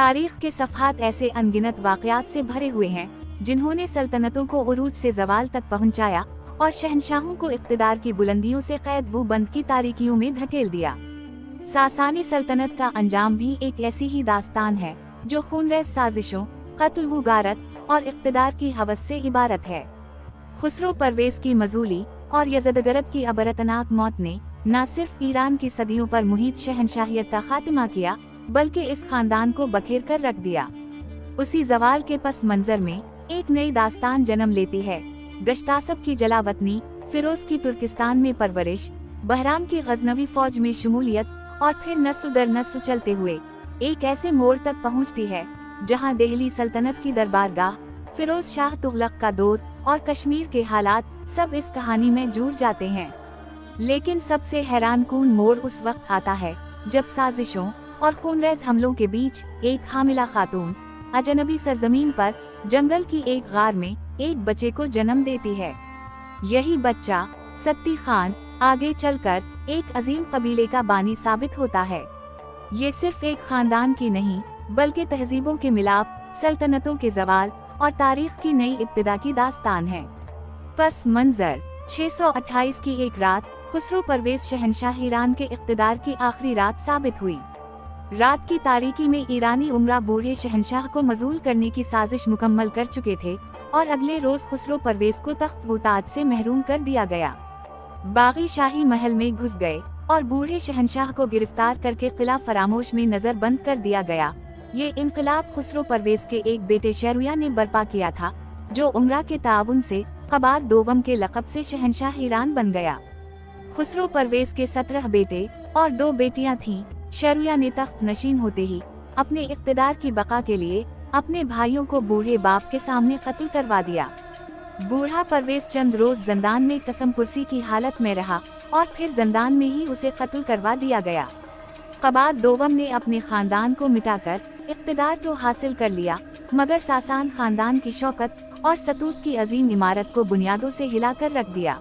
तारीख के सफ़हात ऐसे अनगिनत वाक़यात से भरे हुए हैं जिन्होंने सल्तनतों को उरूज से ज़वाल तक पहुंचाया और शहंशाहों को इक़्तिदार की बुलंदियों से क़ैद वो बंद की तारीकियों में धकेल दिया। सासानी सल्तनत का अंजाम भी एक ऐसी ही दास्तान है जो खूनरेज़ साजिशों, क़त्ल व गारत और इक़्तिदार की हवस से इबारत है। खुसरो परवेज़ की मजूली और यज़दगरद की अबरतनाक मौत ने न सिर्फ ईरान की सदियों पर मुहित शहंशाहियत का खात्मा किया बल्कि इस खानदान को बखेर कर रख दिया। उसी ज़वाल के पस मंजर में एक नई दास्तान जन्म लेती है। गश्तासब की जलावतनी, फिरोज की तुर्किस्तान में परवरिश, बहराम की गजनवी फौज में शमूलियत और फिर नस्ल दर नस्ल चलते हुए एक ऐसे मोड़ तक पहुंचती है जहां दिल्ली सल्तनत की दरबारगाह, फिरोज शाह तुगलक का दौर और कश्मीर के हालात सब इस कहानी में जुड़ जाते हैं। लेकिन सबसे हैरानकुन मोड़ उस वक्त आता है जब साजिशों और खूनरेज़ हमलों के बीच एक हामिला खातून अजनबी सरजमीन पर जंगल की एक गार में एक बच्चे को जन्म देती है। यही बच्चा सत्ती खान आगे चलकर एक अजीम कबीले का बानी साबित होता है। ये सिर्फ एक खानदान की नहीं बल्कि तहजीबों के मिलाप, सल्तनतों के ज़वाल और तारीख की नई इब्तिदा की दास्तान है। पस मंजर 628 की एक रात खुसरो परवेज़ शहंशाह ईरान के इक़्तिदार की आखिरी रात साबित हुई। रात की तारीकी में ईरानी उमरा बूढ़े शहंशाह को मजूल करने की साजिश मुकम्मल कर चुके थे और अगले रोज खुसरो परवेज़ को तख्त व ताज से महरूम कर दिया गया। बागी शाही महल में घुस गए और बूढ़े शहंशाह को गिरफ्तार करके किला फरामोश में नजर बंद कर दिया गया। ये इनकलाब खुसरो परवेज़ के एक बेटे शहरयार ने बर्पा किया था, जो उमरा के ताउन से क़बाद दोवम के लक़ब से शहंशाह ईरान बन गया। खुसरो परवेज़ के 17 बेटे और 2 बेटियां थीं। शहरयार ने तख्त नशीन होते ही अपने इक़्तिदार की बका के लिए अपने भाइयों को बूढ़े बाप के सामने कत्ल करवा दिया। बूढ़ा परवेज़ चंद रोज ज़िंदान में कसम पुरसी की हालत में रहा और फिर ज़िंदान में ही उसे कत्ल करवा दिया गया। क़बाद दोवम ने अपने खानदान को मिटाकर इक़्तिदार तो हासिल कर लिया, मगर सासान खानदान की शौकत और सतूत की अजीम इमारत को बुनियादों से हिलाकर रख दिया।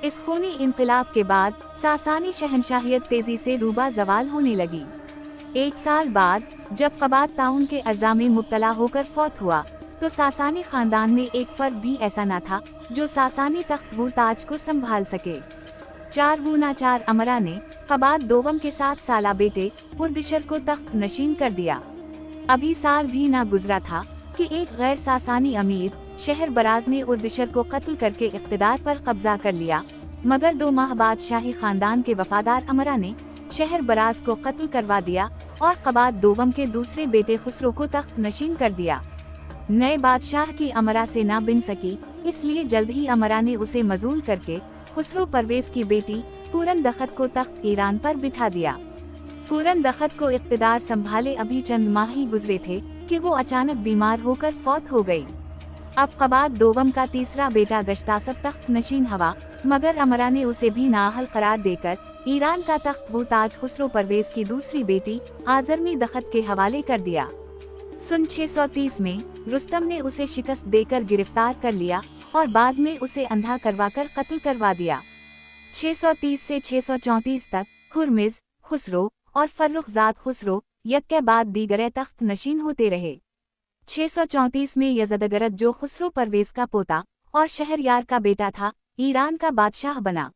इस खूनी इनक़िलाब के बाद सासानी शहंशाहियत तेजी से रूबा ज़वाल होने लगी। 1 साल बाद जब क़बाद ताउन के अर्ज़ा में मुब्तला होकर फौत हुआ तो सासानी खानदान में एक फर्द भी ऐसा न था जो सासानी तख्त व ताज को संभाल सके। 4 अमरा ने क़बाद दोवम के 7 साला बेटे उर्दिशर को तख्त नशीन कर दिया। अभी साल भी न गुजरा था कि एक गैर सासानी अमीर शहर बराज ने उर्दिशर को कत्ल करके इक़्तिदार पर कब्जा कर लिया, मगर 2 माह बाद शाही खानदान के वफादार अमरा ने शहर बराज को कत्ल करवा दिया और क़बाद दोवम के दूसरे बेटे खुसरो को तख्त नशीन कर दिया। नए बादशाह की अमरा से ना बिन सकी, इसलिए जल्द ही अमरा ने उसे मजूल करके खुसरो परवेज़ की बेटी पूरन दख्त को तख्त ईरान पर बिठा दिया। पूरन दख्त को इक़्तिदार संभाले अभी चंद माह ही गुजरे थे कि वो अचानक बीमार होकर फौत हो गई। अब क़बाद दोवम का तीसरा बेटा गश्तासब तख्त नशीन हवा, मगर अमरा ने उसे भी नाअहल करार देकर ईरान का तख्त व ताज खुसरो परवेज़ की दूसरी बेटी आज़रमी दख्त के हवाले कर दिया। सन 630 में रुस्तम ने उसे शिकस्त देकर गिरफ्तार कर लिया और बाद में उसे अंधा करवाकर कत्ल करवा दिया। 630 से 634 तक हुर्मिज़, खुसरो और फर्रुखज़ाद खुसरो यक के बाद दीगरे तख्त नशीन होते रहे। 634 में यज़दगरद, जो खुसरो परवेज़ का पोता और शहरयार का बेटा था, ईरान का बादशाह बना।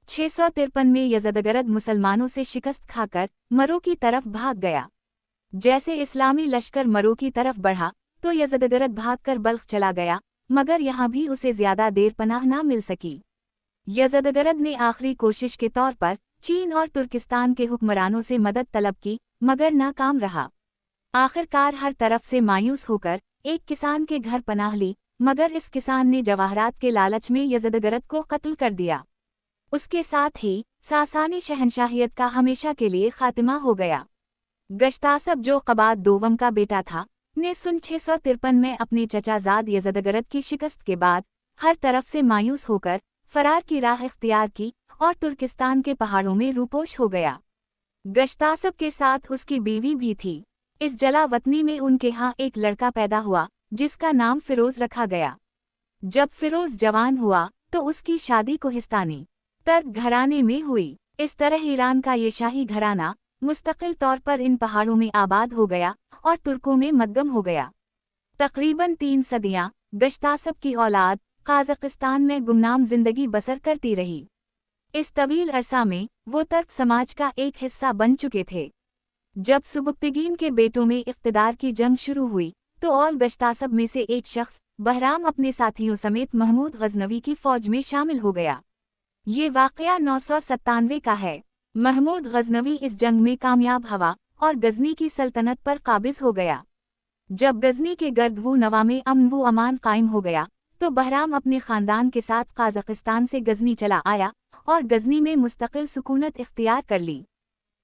653 में यज़दगरद मुसलमानों से शिकस्त खाकर मरो की तरफ भाग गया। जैसे इस्लामी लश्कर मरो की तरफ बढ़ा तो यज़दगरद भागकर बल्ख चला गया, मगर यहाँ भी उसे ज्यादा देर पनाह न मिल सकी। यज़दगरद ने आखिरी कोशिश के तौर पर चीन और तुर्किस्तान के हुक्मरानों से मदद तलब की, मगर नाकाम रहा। आखिरकार हर तरफ से मायूस होकर एक किसान के घर पनाह ली, मगर इस किसान ने जवाहरात के लालच में यज़दगरद को कत्ल कर दिया। उसके साथ ही सासानी शहंशाहियत का हमेशा के लिए खात्मा हो गया। गश्तासब, जो क़बाद दोवम का बेटा था, ने सन 653 में अपने चचाजाद यज़दगरद की शिकस्त के बाद हर तरफ से मायूस होकर फरार की राह इख्तियार की और तुर्किस्तान के पहाड़ों में रूपोश हो गया। गश्तासब के साथ उसकी बीवी भी थी। इस जलावतनी में उनके यहाँ एक लड़का पैदा हुआ जिसका नाम फिरोज रखा गया। जब फिरोज जवान हुआ तो उसकी शादी कोहिस्तानी तर्क घराने में हुई। इस तरह ईरान का ये शाही घराना मुस्तकिल तौर पर इन पहाड़ों में आबाद हो गया और तुर्कों में मद्गम हो गया। तकरीबन 3 सदियां गश्तासप की औलाद काज़ाकिस्तान में गुमनाम जिंदगी बसर करती रही। इस तवील अरसा में वो तर्क समाज का एक हिस्सा बन चुके थे। जब सुबुक्तगीन के बेटों में इक़्तिदार की जंग शुरू हुई तो औल गश्तासप में से एक शख्स बहराम अपने साथियों समेत महमूद गजनवी की फौज में शामिल हो गया। ये वाक़या 997 का है। महमूद गजनवी इस जंग में कामयाब हुआ और गजनी की सल्तनत पर काबिज हो गया। जब गजनी के गर्दवू नवा में अमन व अमान कायम हो गया तो बहराम अपने ख़ानदान के साथ काज़ाकिस्तान से गजनी चला आया और गजनी में मुस्तकिल सुकूनत इख्तियार कर ली।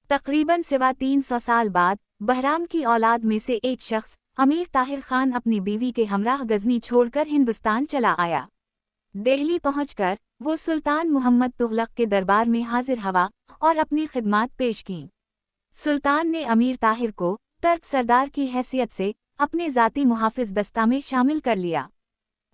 तकरीबन सिवा 300 साल बाद बहराम की औलाद में से एक शख्स अमीर ताहिर खान अपनी बीवी के हमराह गजनी छोड़कर हिंदुस्तान चला आया। दिल्ली पहुंचकर वो सुल्तान मोहम्मद तुगलक के दरबार में हाजिर हुआ और अपनी खिदमात पेश की। सुल्तान ने अमीर ताहिर को तर्क सरदार की हैसियत से अपने ज़ाती मुहाफिज दस्ता में शामिल कर लिया।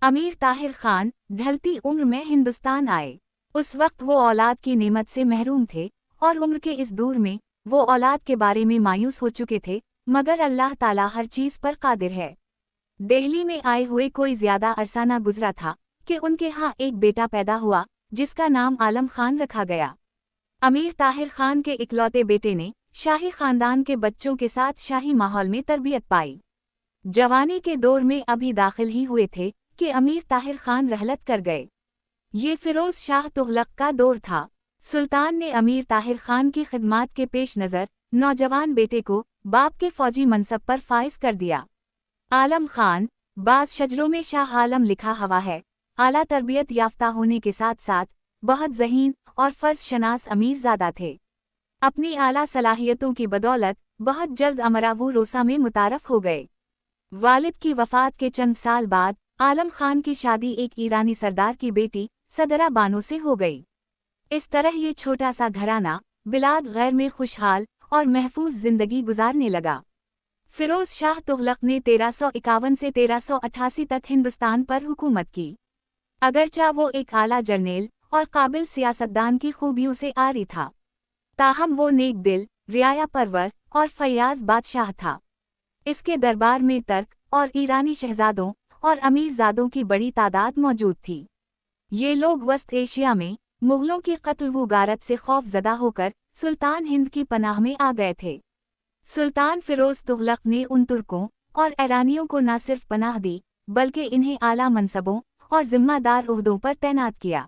अमीर ताहिर खान ढलती उम्र में हिंदुस्तान आए। उस वक्त वो औलाद की नेमत से महरूम थे और उम्र के इस दूर में वो औलाद के बारे में मायूस हो चुके थे, मगर अल्लाह ताला हर चीज़ पर कादिर है। दिल्ली में आए हुए कोई ज़्यादा अरसा न गुजरा था कि उनके यहाँ एक बेटा पैदा हुआ जिसका नाम आलम खान रखा गया। अमीर ताहिर खान के इकलौते बेटे ने शाही खानदान के बच्चों के साथ शाही माहौल में तरबियत पाई। जवानी के दौर में अभी दाखिल ही हुए थे कि अमीर ताहिर खान रहलत कर गए। ये फिरोज शाह तुगलक का दौर था। सुल्तान ने अमीर ताहिर खान की खिदमात के पेश नज़र नौजवान बेटे को बाप के फौजी मनसब पर फाइज कर दिया। आलम खान बाज़ शजरों में शाह आलम लिखा हुआ है। आला तरबियत याफ्ता होने के साथ साथ बहुत ज़हीन और फ़र्ज शनास अमीरज़ादा थे। अपनी आला सलाहियतों की बदौलत बहुत जल्द अमरावू रोसा में मुतारफ़ हो गए। वालिद की वफ़ात के चंद साल बाद आलम खान की शादी एक ईरानी सरदार की बेटी सदरा बानो से हो गई। इस तरह ये छोटा सा घराना बिलाद गैर में खुशहाल और महफूज जिंदगी गुजारने लगा। फिरोज शाह तुगलक ने 1351 से 1388 तक हिंदुस्तान पर हुकूमत की। अगरचा वो एक आला जर्नेल और काबिल सियासतदान की खूबियों से आरी था, ताहम वो नेक दिल, रियाया परवर और फयाज बादशाह था। इसके दरबार में तर्क और ईरानी शहजादों और अमीरजादों की बड़ी तादाद मौजूद थी। ये लोग वस्त एशिया में मुग़लों की कत्ल व गारत से खौफ ज़दा होकर सुल्तान हिंद की पनाह में आ गए थे। सुल्तान फिरोज तुगलक ने उन तुर्कों और ईरानियों को न सिर्फ पनाह दी बल्कि इन्हें आला मनसबों और जिम्मेदार ओहदों पर तैनात किया।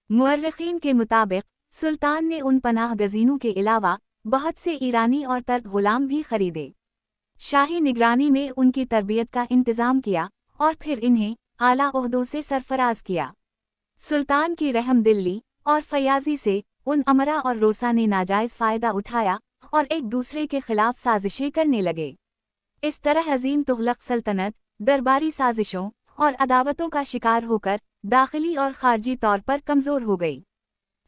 मुअर्रिखीन के मुताबिक सुल्तान ने उन पनाह गज़ीनों के अलावा बहुत से ईरानी और तर्क गुलाम भी खरीदे। शाही निगरानी में उनकी तरबियत का इंतज़ाम किया और फिर इन्हें आला ओहदों से सरफराज किया। सुल्तान की रहम दिल्ली और फयाजी से उन अमरा और रोसा ने नाजायज़ फ़ायदा उठाया और एक दूसरे के खिलाफ साजिशें करने लगे। इस तरह अजीम तुगलक सल्तनत दरबारी साजिशों और अदावतों का शिकार होकर दाखिली और खारजी तौर पर कमज़ोर हो गई।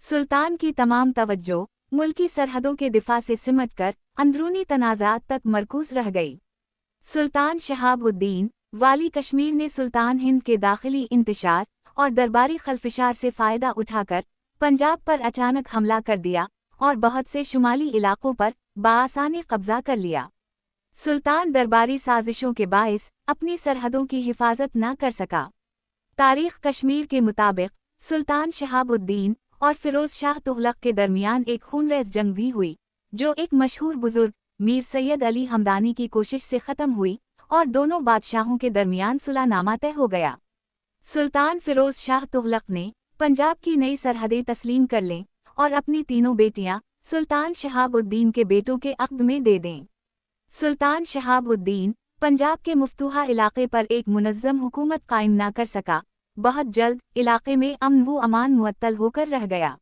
सुल्तान की तमाम तवज्जो मुल्की सरहदों के दिफा से सिमटकर अंदरूनी तनाज़ात तक मरकूज़ रह गई। सुल्तान शहाबुद्दीन वाली कश्मीर ने सुल्तान हिंद के दाखिली इंतशार और दरबारी खलफिशार से फ़ायदा उठाकर पंजाब पर अचानक हमला कर दिया और बहुत से शुमाली इलाकों पर बाआसानी कब्जा कर लिया। सुल्तान दरबारी साजिशों के बाइस अपनी सरहदों की हिफाजत न कर सका। तारीख़ कश्मीर के मुताबिक सुल्तान शहाबुद्दीन और फिरोज शाह तुगलक के दरमियान एक खूनरेज़ जंग भी हुई, जो एक मशहूर बुजुर्ग मीर सैयद अली हमदानी की कोशिश से ख़त्म हुई और दोनों बादशाहों के दरमियान सुलहनामा तय हो गया। सुल्तान फिरोज शाह तुगलक ने पंजाब की नई सरहदें तस्लीम कर लें और अपनी तीनों बेटियां सुल्तान शहाबुद्दीन के बेटों के अक़्द में दे दें। सुल्तान शहाबुद्दीन पंजाब के मुफ्तूहा इलाक़े पर एक मुनज़्ज़म हुकूमत कायम न कर सका। बहुत जल्द इलाक़े में अमन व अमान मुअत्तल होकर रह गया।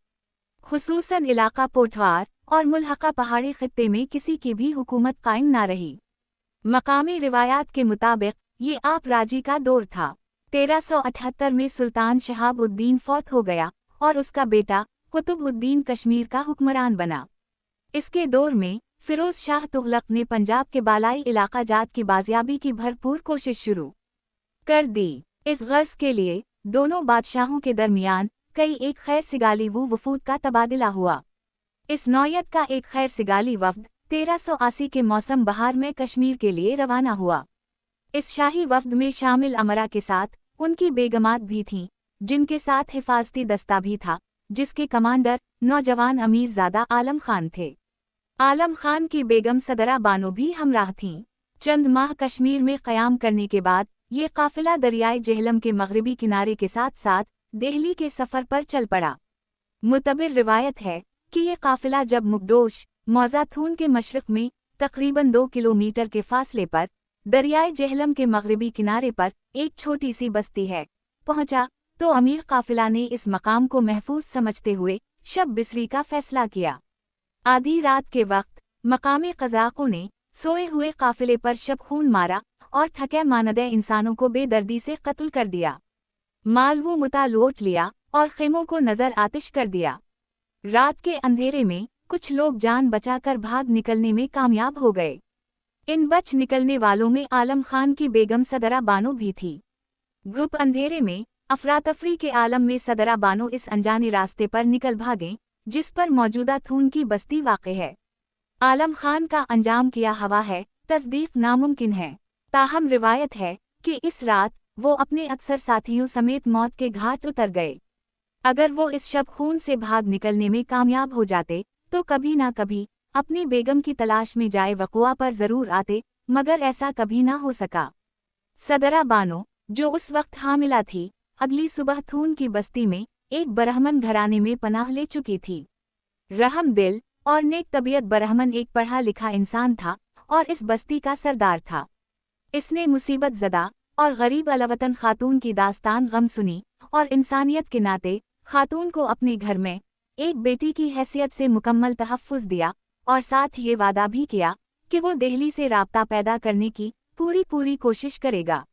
खुसूसन इलाक़ा पोठवार और मुल्हक़ा पहाड़ी ख़ित्ते में किसी की भी हुकूमत कायम न रही। मकामी रिवायात के मुताबिक ये आप राजी का दौर था। 1378 में सुल्तान शहाबुद्दीन फौत हो गया और उसका बेटा कुतुबुद्दीन कश्मीर का हुक्मरान बना। इसके दौर में फिरोज शाह तुगलक ने पंजाब के बालाई इलाका जात की बाजियाबी की भरपूर कोशिश शुरू कर दी। इस गर्ज के लिए दोनों बादशाहों के दरमियान कई एक खैर सिगाली वफूद का तबादला हुआ। इस नौयत का एक खैर सिगाली वफ्द 1380 के मौसम बहार में कश्मीर के लिए रवाना हुआ। इस शाही वफ्द में शामिल अमरा के साथ उनकी बेगमात भी थीं, जिनके साथ हिफाजती दस्ता भी था, जिसके कमांडर नौजवान अमीरजादा आलम खान थे। आलम खान की बेगम सदरा बानो भी हमराह थीं। चंद माह कश्मीर में क़याम करने के बाद ये काफिला दरियाए जेहलम के मगरबी किनारे के साथ साथ दिल्ली के सफ़र पर चल पड़ा। मुतबिर रिवायत है कि ये काफिला जब मुगडोश मौज़ाथून के मशरक़ में तकरीबन 2 किलोमीटर के फासले पर दरियाए जेहलम के मगरबी किनारे पर एक छोटी सी बस्ती है पहुंचा, तो अमीर काफिला ने इस मकाम को महफूज समझते हुए शब बिसरी का फैसला किया। आधी रात के वक्त मकामी क़ज़ाक़ों ने सोए हुए काफिले पर शब खून मारा और थके मानदे इंसानों को बेदर्दी से कत्ल कर दिया। मालवू मुता लूट लिया और खेमों को नज़र आतिश कर दिया। रात के अंधेरे में कुछ लोग जान बचाकर भाग निकलने में कामयाब हो गए। इन बच निकलने वालों में आलम खान की बेगम सदरा बानो भी थी। घुप अंधेरे में अफरातफरी के आलम में सदरा बानो इस अनजाने रास्ते पर निकल भागे जिस पर मौजूदा थून की बस्ती वाक़ है। आलम खान का अंजाम किया हवा है, तस्दीक नामुमकिन है। ताहम रिवायत है कि इस रात वो अपने अक्सर साथियों समेत मौत के घाट उतर गए। अगर वो इस शब खून से भाग निकलने में कामयाब हो जाते तो कभी ना कभी अपनी बेगम की तलाश में जाए वक़ुआ पर ज़रूर आते, मगर ऐसा कभी ना हो सका। सदरा बानो, जो उस वक्त हामिला थी, अगली सुबह थून की बस्ती में एक बरहमन घराने में पनाह ले चुकी थी। रहम दिल और नेक तबीयत बरहमन एक पढ़ा लिखा इंसान था और इस बस्ती का सरदार था। इसने मुसीबत ज़दा और गरीब अलवतन खातून की दास्तान गम सुनी और इंसानियत के नाते खातून को अपने घर में एक बेटी की हैसियत से मुकम्मल तहफ़्फ़ुज़ दिया और साथ ये वादा भी किया कि वो दिल्ली से राब्ता पैदा करने की पूरी कोशिश करेगा।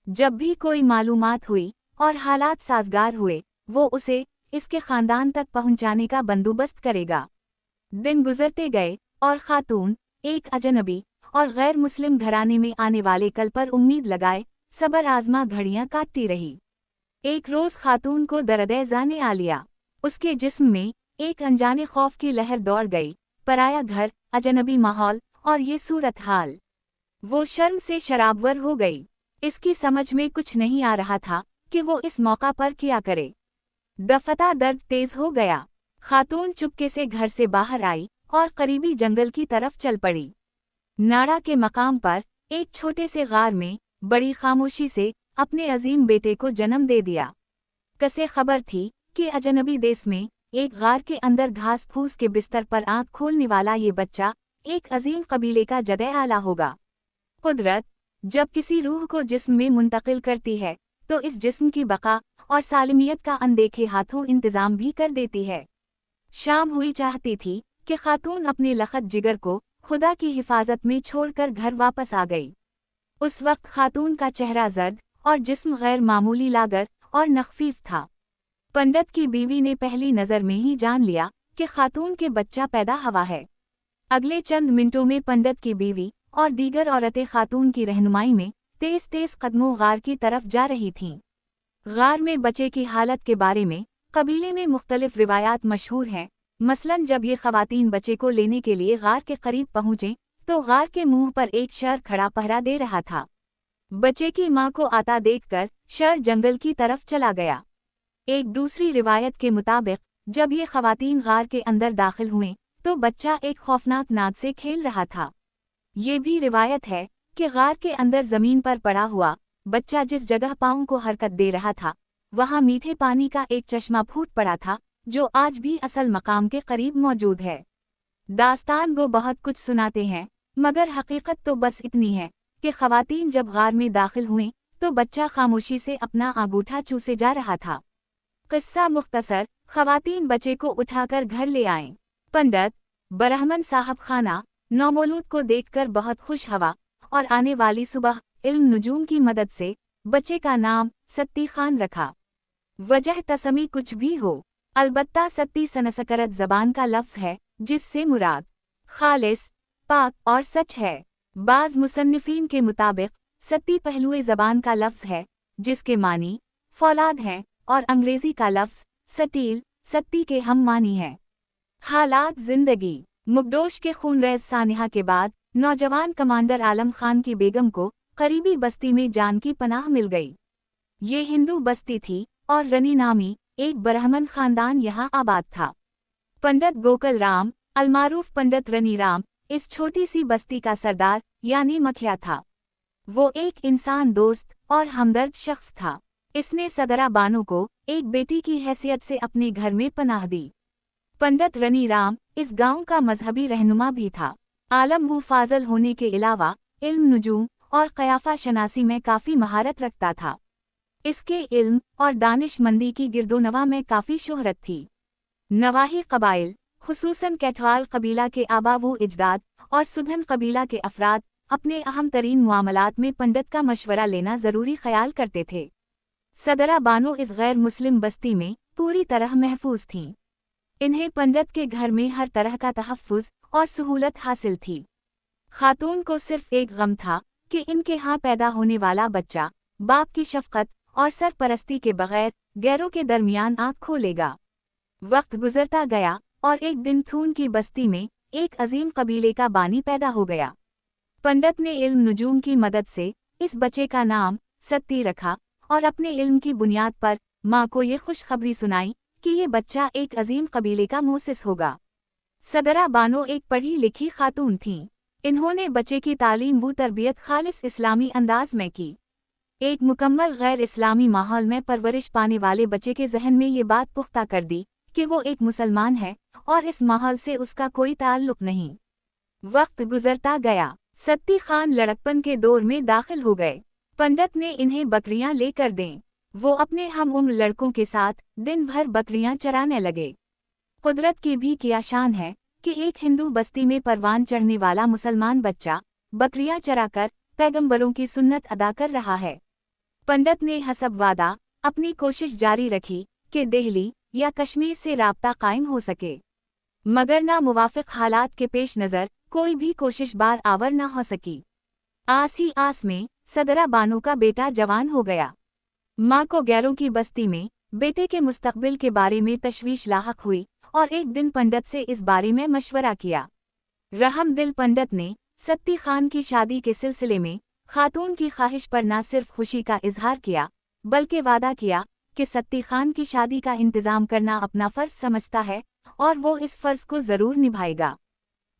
जब भी कोई मालूमात हुई और हालात साज़गार हुए, वो उसे इसके ख़ानदान तक पहुंचाने का बंदोबस्त करेगा। दिन गुजरते गए और खातून एक अजनबी और गैर मुस्लिम घराने में आने वाले कल पर उम्मीद लगाए सबर आज़मा घड़ियां काटती रही। एक रोज़ खातून को दर्द-ए ज़ाने आ लिया। उसके जिस्म में एक अनजाने खौफ की लहर दौड़ गई। पराया घर, अजनबी माहौल और ये सूरत हाल। वो शर्म से शराबवर हो गई। इसकी समझ में कुछ नहीं आ रहा था कि वो इस मौका पर क्या करे। दफता दर्द तेज हो गया। खातून चुपके से घर से बाहर आई और करीबी जंगल की तरफ चल पड़ी। नाड़ा के मकाम पर एक छोटे से गार में बड़ी खामोशी से अपने अजीम बेटे को जन्म दे दिया। कसे खबर थी कि अजनबी देश में एक गार के अंदर घास फूस के बिस्तर पर आंख खोलने वाला ये बच्चा एक अजीम कबीले का जदे आला होगा। कुदरत जब किसी रूह को जिस्म में मुंतकिल करती है तो इस जिस्म की बका और सालिमियत का अनदेखे हाथों इंतजाम भी कर देती है। शाम हुई चाहती थी कि खातून अपने लखत जिगर को खुदा की हिफाजत में छोड़कर घर वापस आ गई। उस वक्त खातून का चेहरा जर्द और जिस्म गैर मामूली लागर और नखफीफ था। पंडित की बीवी ने पहली नज़र में ही जान लिया कि खातून के बच्चा पैदा हुआ है। अगले चंद मिनटों में पंडित की बीवी और दीगर औरतें खातून की रहनुमाई में तेज तेज कदमों गार की तरफ जा रही थीं। गार में बच्चे की हालत के बारे में कबीले में मुख्तलिफ रिवायात मशहूर हैं। मसलन जब ये ख़वातीन बच्चे को लेने के लिए गार के करीब पहुँचे तो गार के मुंह पर एक शर खड़ा पहरा दे रहा था। बच्चे की मां को आता देखकर शर जंगल की तरफ चला गया। एक दूसरी रिवायत के मुताबिक जब ये ख़वातीन गार के अंदर दाखिल हुए तो बच्चा एक खौफनाक नाग से खेल रहा था। ये भी रिवायत है कि गार के अंदर ज़मीन पर पड़ा हुआ बच्चा जिस जगह पाँव को हरकत दे रहा था वहाँ मीठे पानी का एक चश्मा फूट पड़ा था जो आज भी असल मकाम के करीब मौजूद है। दास्तान को बहुत कुछ सुनाते हैं, मगर हकीकत तो बस इतनी है कि ख़वातीन जब गार में दाखिल हुए तो बच्चा खामोशी से अपना अंगूठा चूसे जा रहा था। किस्सा मुख्तसर, ख़वातीन बच्चे को उठाकर घर ले आए। पंडित बरहमन साहब खाना नौमौलूद को देखकर बहुत खुश हुआ और आने वाली सुबह इल्म नुजूम की मदद से बच्चे का नाम सत्ती खान रखा। वजह तसमी कुछ भी हो, अलबत्ता सत्ती सनसकरत ज़बान का लफ्ज़ है जिससे मुराद खालिस, पाक और सच है। बाज़ मुसन्निफ़ीन के मुताबिक सत्ती पहलुए ज़बान का लफ्ज़ है जिसके मानी फौलाद हैं और अंग्रेज़ी का लफ्ज़ सटील, सत्ती के हम मानी है। हालात ज़िंदगी मुगडोश के खूनरेज सानिहा के बाद नौजवान कमांडर आलम खान की बेगम को करीबी बस्ती में जान की पनाह मिल गई। ये हिंदू बस्ती थी और रनी नामी एक ब्राह्मण खानदान यहाँ आबाद था। पंडित गोकल राम अलमारूफ पंडित रनी राम इस छोटी सी बस्ती का सरदार यानी मुखिया था। वो एक इंसान दोस्त और हमदर्द शख्स था। इसने सदरा बानो को एक बेटी की हैसियत से अपने घर में पनाह दी। पंडित रनी राम इस गांव का मजहबी रहनुमा भी था। आलम वो फाजल होने के अलावा इल्म नुजूम और क़याफ़ा शनासी में काफ़ी महारत रखता था। इसके इल्म और दानिशमंदी की गिरदोनवा में काफ़ी शोहरत थी। नवाही कबाइल खुसूसन कैठवाल कबीला के आबावू इजदाद और सुधन कबीला के अफराद अपने अहम तरीन मामलात में पंडित का मशवरा लेना ज़रूरी ख्याल करते थे। सदरा बानो इस गैर मुस्लिम बस्ती में पूरी तरह महफूज थीं। इन्हें पंडित के घर में हर तरह का तहफ़्फ़ुज़ और सहूलत हासिल थी। खातून को सिर्फ एक गम था कि इनके यहाँ पैदा होने वाला बच्चा बाप की शफ़क़त और सरपरस्ती के बग़ैर गैरों के दरमियान आँख खोलेगा। वक्त गुजरता गया और एक दिन थून की बस्ती में एक अजीम कबीले का बानी पैदा हो गया। पंडित ने इल्म नुजूम की मदद से इस बच्चे का नाम सत्ती रखा और अपने इल्म की बुनियाद पर माँ को ये खुशखबरी सुनाई कि ये बच्चा एक अजीम कबीले का मुसिस होगा। सदरा बानो एक पढ़ी लिखी खातून थीं। इन्होंने बच्चे की तालीम व तरबियत खालिस इस्लामी अंदाज में की। एक मुकम्मल गैर इस्लामी माहौल में परवरिश पाने वाले बच्चे के जहन में ये बात पुख्ता कर दी कि वो एक मुसलमान है और इस माहौल से उसका कोई ताल्लुक नहीं। वक्त गुजरता गया। सत्ती खान लड़कपन के दौर में दाखिल हो गए। पंडित ने इन्हें बकरियां लेकर दें। वो अपने हम उम्र लड़कों के साथ दिन भर बकरियां चराने लगे। कुदरत की भी क्या शान है कि एक हिंदू बस्ती में परवान चढ़ने वाला मुसलमान बच्चा बकरियां चराकर पैगंबरों की सुन्नत अदा कर रहा है। पंडित ने हसब वादा अपनी कोशिश जारी रखी कि दिल्ली या कश्मीर से राब्ता कायम हो सके, मगर नामुवाफिक हालात के पेश नज़र कोई भी कोशिश बार आवर न हो सकी। आस ही आस में सदरा बानो का बेटा जवान हो गया। माँ को गैरों की बस्ती में बेटे के मुस्तकबिल के बारे में तशवीश लाहक हुई और एक दिन पंडित से इस बारे में मशवरा किया। रहम दिल पंडित ने सत्ती खान की शादी के सिलसिले में खातून की ख्वाहिश पर न सिर्फ खुशी का इजहार किया बल्कि वादा किया कि सत्ती खान की शादी का इंतज़ाम करना अपना फ़र्ज समझता है और वो इस फ़र्ज को ज़रूर निभाएगा।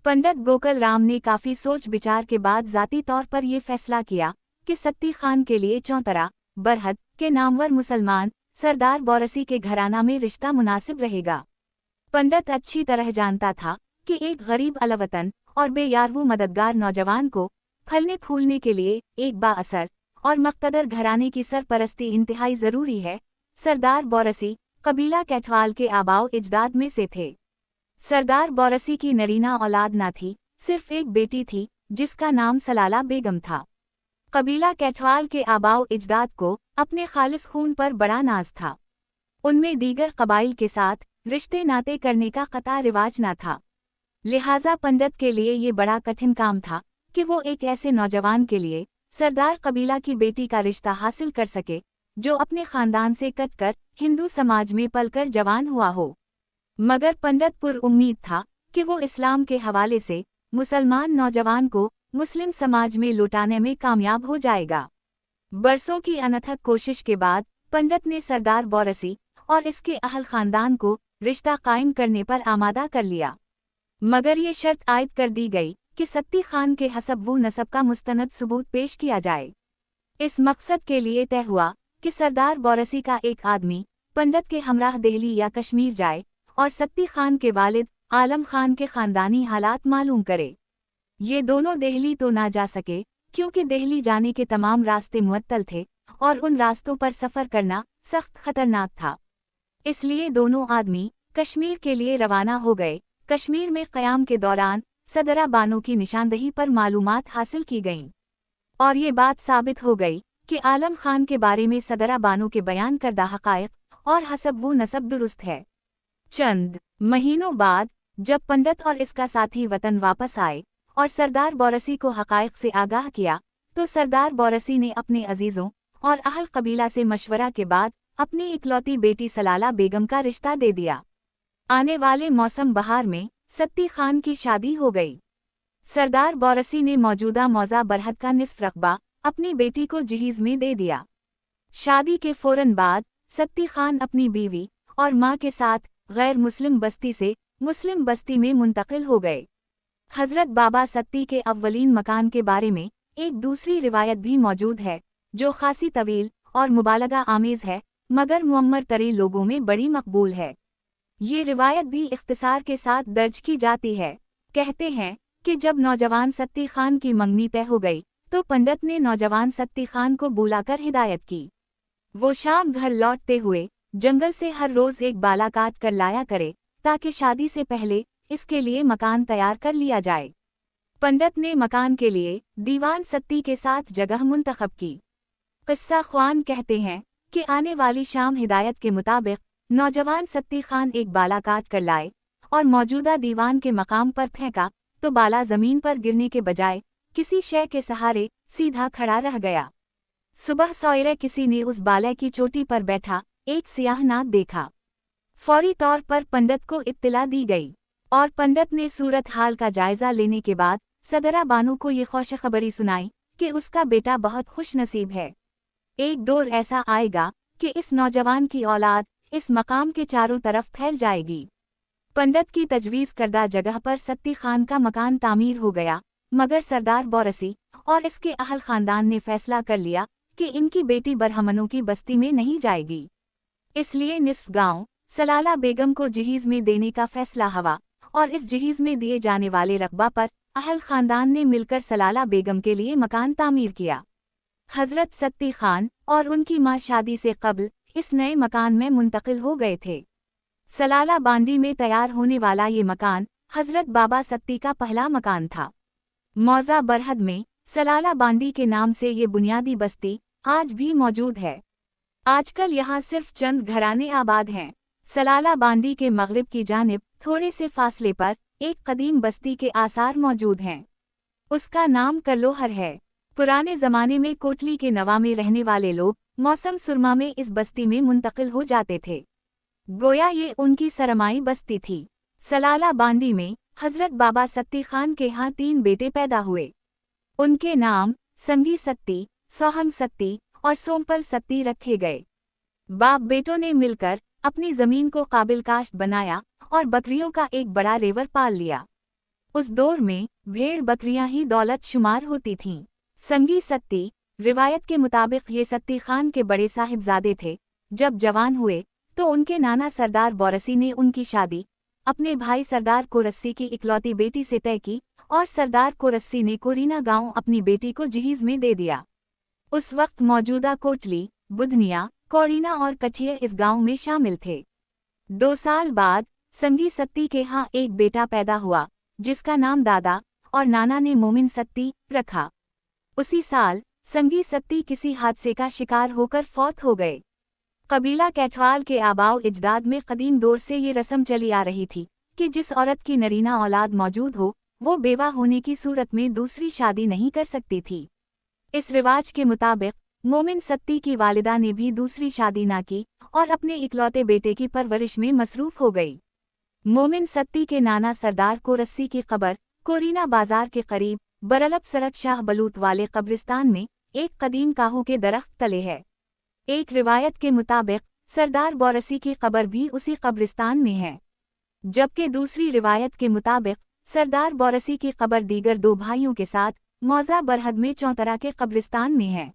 पंडित गोकल राम ने काफ़ी सोच विचार के बाद ज़ाती तौर पर यह फैसला किया कि सत्ती खान के लिए चौतरा बरहद के नामवर मुसलमान सरदार बोरसी के घराना में रिश्ता मुनासिब रहेगा। पंडित अच्छी तरह जानता था कि एक गरीब अलवतन और बेयारवू मददगार नौजवान को फलने फूलने के लिए एक बाअसर और मक्तदर घराने की सरपरस्ती इंतहाई ज़रूरी है। सरदार बोरसी कबीला कैठवाल के आबाओ इजदाद में से थे। सरदार बोरसी की नरीना औलाद न थी, सिर्फ एक बेटी थी जिसका नाम सलाला बेगम था। कबीला कैठवाल के आबाओ इजदाद को अपने खालिस खून पर बड़ा नाज था। उनमें दीगर कबाइल के साथ रिश्ते नाते करने का कता रिवाज न था। लिहाजा पंडित के लिए ये बड़ा कठिन काम था कि वो एक ऐसे नौजवान के लिए सरदार कबीला की बेटी का रिश्ता हासिल कर सके जो अपने खानदान से कटकर हिंदू समाज में पलकर जवान हुआ हो। मगर पंडित पुर उम्मीद था कि वो इस्लाम के हवाले से मुसलमान नौजवान को मुस्लिम समाज में लौटाने में कामयाब हो जाएगा। बरसों की अनथक कोशिश के बाद पंडित ने सरदार बोरसी और इसके अहल खानदान को रिश्ता कायम करने पर आमादा कर लिया, मगर ये शर्त आयद कर दी गई कि सत्ती खान के हसब वो नसब का मुस्तनद सबूत पेश किया जाए। इस मकसद के लिए तय हुआ कि सरदार बोरसी का एक आदमी पंडित के हमराह दिल्ली या कश्मीर जाए और सत्ती खान के वालिद आलम खान के खानदानी हालात मालूम करे। ये दोनों दिल्ली तो ना जा सके क्योंकि दिल्ली जाने के तमाम रास्ते मुअत्तल थे और उन रास्तों पर सफ़र करना सख्त खतरनाक था। इसलिए दोनों आदमी कश्मीर के लिए रवाना हो गए। कश्मीर में क़याम के दौरान सदरा बानो की निशानदही पर मालूमात हासिल की गईं और ये बात साबित हो गई कि आलम खान के बारे में सदरा बानो के बयान करदा हक़ाइक़ और हसब वो नसब दुरुस्त है। चंद महीनों बाद जब पंडित और इसका साथी वतन वापस आए और सरदार बोरसी को हक़ाइक़ से आगाह किया तो सरदार बोरसी ने अपने अजीज़ों और अहल कबीला से मशवरा के बाद अपनी इकलौती बेटी सलाला बेगम का रिश्ता दे दिया। आने वाले मौसम बहार में सत्ती खान की शादी हो गई। सरदार बोरसी ने मौजूदा मौजा बरहद का निस्फ रकबा अपनी बेटी को जहीज में दे दिया। शादी के फौरन बाद सत्ती खान अपनी बीवी और मां के साथ गैर मुस्लिम बस्ती से मुस्लिम बस्ती में मुंतकिल हो गए। हजरत बाबा सत्ती के अव्वलीन मकान के बारे में एक दूसरी रिवायत भी मौजूद है, जो खासी तवील और मुबालगा आमेज है, मगर मुअम्मर तरे लोगों में बड़ी मकबूल है। ये रिवायत भी इख्तिसार के साथ दर्ज की जाती है। कहते हैं कि जब नौजवान सत्ती खान की मंगनी तय हो गई तो पंडित ने नौजवान सत्ती खान को बुलाकर हिदायत की। वो शाम घर लौटते हुए जंगल से हर रोज एक बाला काट कर लाया करे, ताकि शादी से पहले इसके लिए मकान तैयार कर लिया जाए। पंडित ने मकान के लिए दीवान सत्ती के साथ जगह मुंतखब की। किस्सा ख्वान कहते हैं कि आने वाली शाम हिदायत के मुताबिक नौजवान सत्ती खान एक बाला काट कर लाए और मौजूदा दीवान के मकाम पर फेंका तो बाला जमीन पर गिरने के बजाय किसी शय के सहारे सीधा खड़ा रह गया। सुबह सवेरे किसी ने उस बाले की चोटी पर बैठा एक सियाहनाग देखा। फौरी तौर पर पंडित को इत्तला दी गई और पंडित ने सूरत हाल का जायजा लेने के बाद सदरा बानो को ये खुशखबरी सुनाई कि उसका बेटा बहुत खुश नसीब है। एक दौर ऐसा आएगा कि इस नौजवान की औलाद इस मकाम के चारों तरफ फैल जाएगी। पंडित की तजवीज़ करदा जगह पर सत्ती खान का मकान तामीर हो गया, मगर सरदार बोरसी और इसके अहल खानदान ने फैसला कर लिया कि इनकी बेटी बरहमनों की बस्ती में नहीं जाएगी। इसलिए निस्फ गांव सलाला बेगम को जहीज में देने का फैसला हुआ और इस जहीज में दिए जाने वाले रकबा पर अहल खानदान ने मिलकर सलाला बेगम के लिए मकान तामीर किया। हजरत सत्ती खान और उनकी मां शादी से कबल इस नए मकान में मुंतकिल हो गए थे। सलाला बांडी में तैयार होने वाला ये मकान हजरत बाबा सत्ती का पहला मकान था। मौजा बरहद में सलाला बांडी के नाम से ये बुनियादी बस्ती आज भी मौजूद है। आजकल यहाँ सिर्फ चंद घराने आबाद हैं। सलाला बांडी के मगरिब की जानिब थोड़े से फासले पर एक कदीम बस्ती के आसार मौजूद हैं। उसका नाम करलोहर है। पुराने ज़माने में कोटली के नवा में रहने वाले लोग मौसम सुरमा में इस बस्ती में मुंतकिल हो जाते थे, गोया ये उनकी सरमाई बस्ती थी। सलाला बांडी में हजरत बाबा सत्ती खान के यहाँ 3 बेटे पैदा हुए। उनके नाम संगी सत्ती, सोहम सत्ती और सोमपल सत्ती रखे गए। बाप बेटों ने मिलकर अपनी जमीन को काबिल काश्त बनाया और बकरियों का एक बड़ा रेवर पाल लिया। उस दौर में भेड़ बकरियां ही दौलत शुमार होती थीं। संगी सत्ती रिवायत के मुताबिक ये सत्ती खान के बड़े साहिबजादे थे। जब जवान हुए तो उनके नाना सरदार बोरसी ने उनकी शादी अपने भाई सरदार कोरस्सी की इकलौती बेटी से तय की और सरदार कोरस्सी ने कोरीना गांव अपनी बेटी को जहीज में दे दिया। उस वक्त मौजूदा कोटली, बुधनिया, कोरीना और कठिया इस गांव में शामिल थे। 2 साल बाद संगी सत्ती के यहाँ एक बेटा पैदा हुआ, जिसका नाम दादा और नाना ने मोमिन सत्ती रखा। उसी साल संगी सत्ती किसी हादसे का शिकार होकर फौत हो गए। कबीला कैठवाल के आबाओ इजदाद में कदीम दौर से ये रस्म चली आ रही थी कि जिस औरत की नरीना औलाद मौजूद हो वो बेवा होने की सूरत में दूसरी शादी नहीं कर सकती थी। इस रिवाज के मुताबिक मोमिन सत्ती की वालिदा ने भी दूसरी शादी ना की और अपने इकलौते बेटे की परवरिश में मसरूफ हो गई। मोमिन सत्ती के नाना सरदार कोरस्सी की कब्र कोरीना बाजार के करीब बरलब सड़क शाह बलूत वाले कब्रिस्तान में एक कदीम काहू के दरख्त तले है। एक रिवायत के मुताबिक सरदार बोरसी की कब्र भी उसी कब्रिस्तान में है, जबकि दूसरी रिवायत के मुताबिक सरदार बोरसी की कब्र दीगर 2 भाइयों के साथ मौजा बरहद में चौतरा के कब्रिस्तान में है।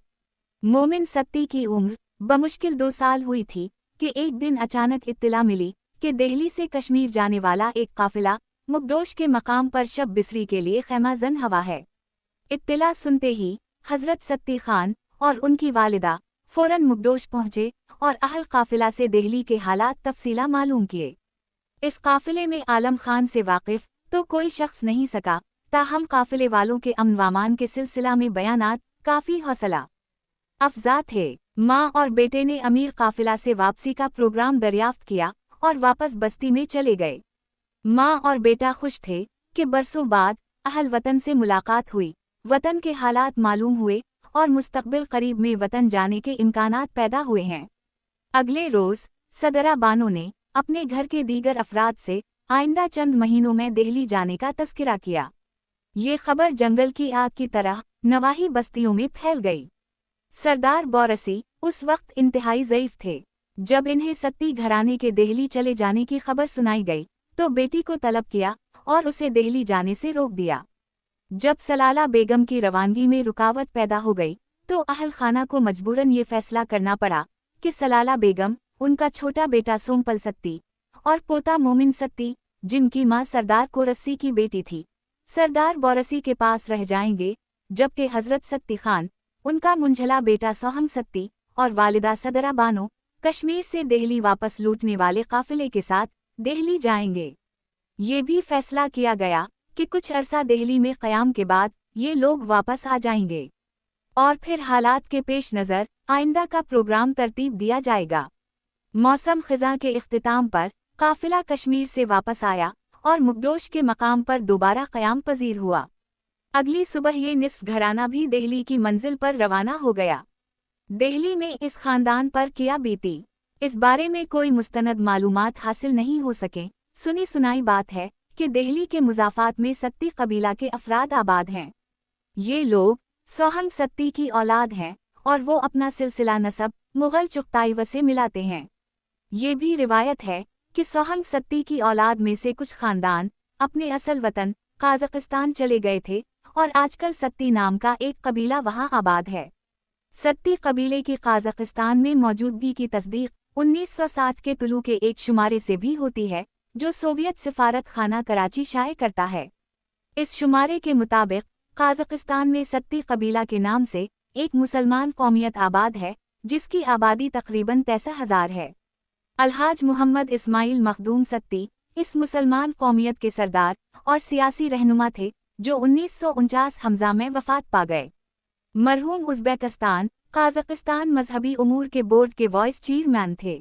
मोमिन सत्ती की उम्र बमुश्किल 2 साल हुई थी कि एक दिन अचानक इत्तला मिली कि दिल्ली से कश्मीर जाने वाला एक काफिला मुगदोश के मकाम पर शब बिसरी के लिए खैमाजन हवा है। इत्तला सुनते ही हजरत सत्ती खान और उनकी वालिदा फौरन मुगदोश पहुंचे और अहल काफिला से दिल्ली के हालात तफसीला मालूम किए। इस काफिले में आलम खान से वाकिफ तो कोई शख्स नहीं सका, ताहम काफिले वालों के अमन व अमान के सिलसिला में बयानात काफ़ी हौसला अफजा थे। माँ और बेटे ने अमीर काफिला से वापसी का प्रोग्राम दरियाफ्त किया और वापस बस्ती में चले गए। माँ और बेटा खुश थे कि बरसों बाद अहल वतन से मुलाकात हुई, वतन के हालात मालूम हुए और मुस्तकबिल करीब में वतन जाने के इम्कानात पैदा हुए हैं। अगले रोज़ सदरा बानो ने अपने घर के दीगर अफराद से आइंदा चंद महीनों में दिल्ली जाने का तस्करा किया। ये खबर जंगल की आग की तरह नवाही बस्तियों में फैल गई। सरदार बोरसी उस वक्त इंतहाई ज़ईफ थे। जब इन्हें सत्ती घराने के दिल्ली चले जाने की खबर सुनाई गई तो बेटी को तलब किया और उसे दिल्ली जाने से रोक दिया। जब सलाला बेगम की रवानगी में रुकावट पैदा हो गई तो अहल खाना को मजबूरन ये फैसला करना पड़ा कि सलाला बेगम, उनका छोटा बेटा सोमपल सत्ती और पोता मोमिन सत्ती, जिनकी मां सरदार कोरसी की बेटी थी, सरदार बोरसी के पास रह जाएंगे, जबकि हजरत सत्ती खान, उनका मुंझला बेटा सोहंग सत्ती और वालिदा सदरा बानो कश्मीर से दिल्ली वापस लूटने वाले काफिले के साथ दिल्ली जाएंगे। ये भी फैसला किया गया कि कुछ अरसा दिल्ली में क़याम के बाद ये लोग वापस आ जाएंगे और फिर हालात के पेश नज़र आइंदा का प्रोग्राम तरतीब दिया जाएगा। मौसम ख़िज़ा के इख्तिताम पर काफिला कश्मीर से वापस आया और मुगडोश के मकाम पर दोबारा क़याम पजीर हुआ। अगली सुबह ये निस्फ घराना भी दिल्ली की मंजिल पर रवाना हो गया। दिल्ली में इस खानदान पर क्या बीती, इस बारे में कोई मुस्तनद मालूमात हासिल नहीं हो सके। सुनी सुनाई बात है कि दिल्ली के मुज़ाफ़ात में सत्ती कबीला के अफराद आबाद हैं। ये लोग सोहंग सत्ती की औलाद हैं और वो अपना सिलसिला नसब मुग़ल चुग़ताई से मिलाते हैं। ये भी रिवायत है कि सोहंग सत्ती की औलाद में से कुछ ख़ानदान अपने असल वतन काज़ाकिस्तान चले गए थे और आजकल सत्ती नाम का एक कबीला वहाँ आबाद है। सत्ती कबीले की काज़ाकिस्तान में मौजूदगी की तस्दीक 1960 के तुलू के एक शुमारे से भी होती है, जो सोवियत सिफारत खाना कराची शाये करता है। इस शुमारे के मुताबिक काज़ाकिस्तान में सत्ती कबीला के नाम से एक मुसलमान कौमियत आबाद है, जिसकी आबादी तकरीबन 63,000 है। अलहाज मोहम्मद इस्माइल मखदूम सत्ती इस मुसलमान कौमियत के सरदार और सियासी रहनुमा थे, जो 1949 हमज़ा में वफ़ात पा गए। मरहूम उज़्बेकिस्तान काज़ाकिस्तान मजहबी उमूर के बोर्ड के वाइस चेयरमैन थे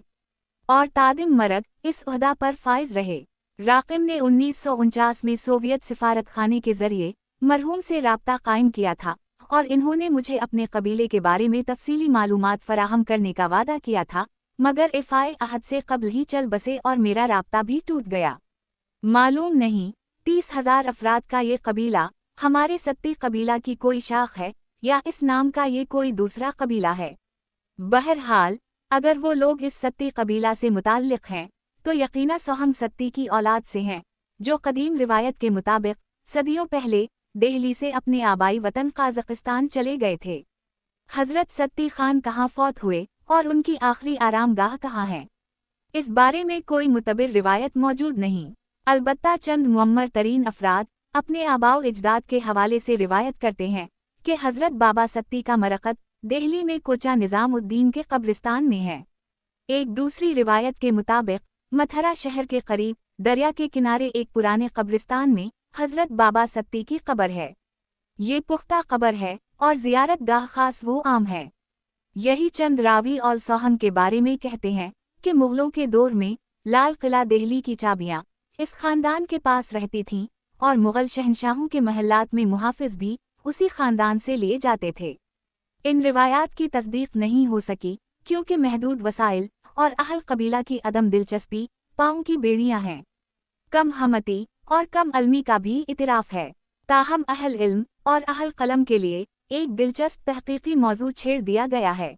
और तादिम मरग इस ओहदा पर फाइज रहे। राकिम ने 1949 में सोवियत सिफारत खाने के ज़रिए मरहूम से राब्ता कायम किया था और इन्होंने मुझे अपने कबीले के बारे में तफसीली मालूमात फराहम करने का वादा किया था, मगर इफ़ाए अहद से कब्ल ही चल बसे और मेरा राब्ता भी टूट गया। मालूम नहीं 30,000 अफराद का ये कबीला हमारे सत्ती कबीला की कोई शाख है या इस नाम का ये कोई दूसरा कबीला है। बहरहाल अगर वो लोग इस सत्ती कबीला से मुताल्लिक़ हैं तो यकीना सोहंग सत्ती की औलाद से हैं, जो कदीम रिवायत के मुताबिक सदियों पहले दिल्ली से अपने आबाई वतन काज़ाकिस्तान चले गए थे। हज़रत सत्ती खान कहाँ फौत हुए और उनकी आखिरी आरामगाह कहाँ है, इस बारे में कोई मुतबिर रिवायत मौजूद नहीं। अलबत्ता चंद मुअम्मर तरीन अफराद अपने आबाओ इजदाद के हवाले से रिवायत करते हैं कि हज़रत बाबा सत्ती का मरक़त दिल्ली में कोचा निज़ामुद्दीन के कब्रिस्तान में है। एक दूसरी रिवायत के मुताबिक मथुरा शहर के करीब दरिया के किनारे एक पुराने कब्रिस्तान में हज़रत बाबा सत्ती की कब्र है। ये पुख्ता कब्र है और ज़ियारत गाह खास वो आम है। यही चंद रावी और सोहंग के बारे में कहते हैं कि मुग़लों के दौर में लाल किला दिल्ली की चाबियाँ इस ख़ानदान के पास रहती थीं और मुग़ल शहंशाहों के महल्लात में मुहाफ़िज़ भी उसी ख़ानदान से लिए जाते थे। इन रिवायात की तस्दीक नहीं हो सकी क्योंकि महदूद वसाइल और अहल कबीला की अदम दिलचस्पी पाँव की बेड़ियाँ हैं। कम हमती और कम अलमी का भी इतराफ़ है। ताहम अहल इल्म और अहल कलम के लिए एक दिलचस्प तहक़ीक़ी मौजू छेड़ दिया गया है।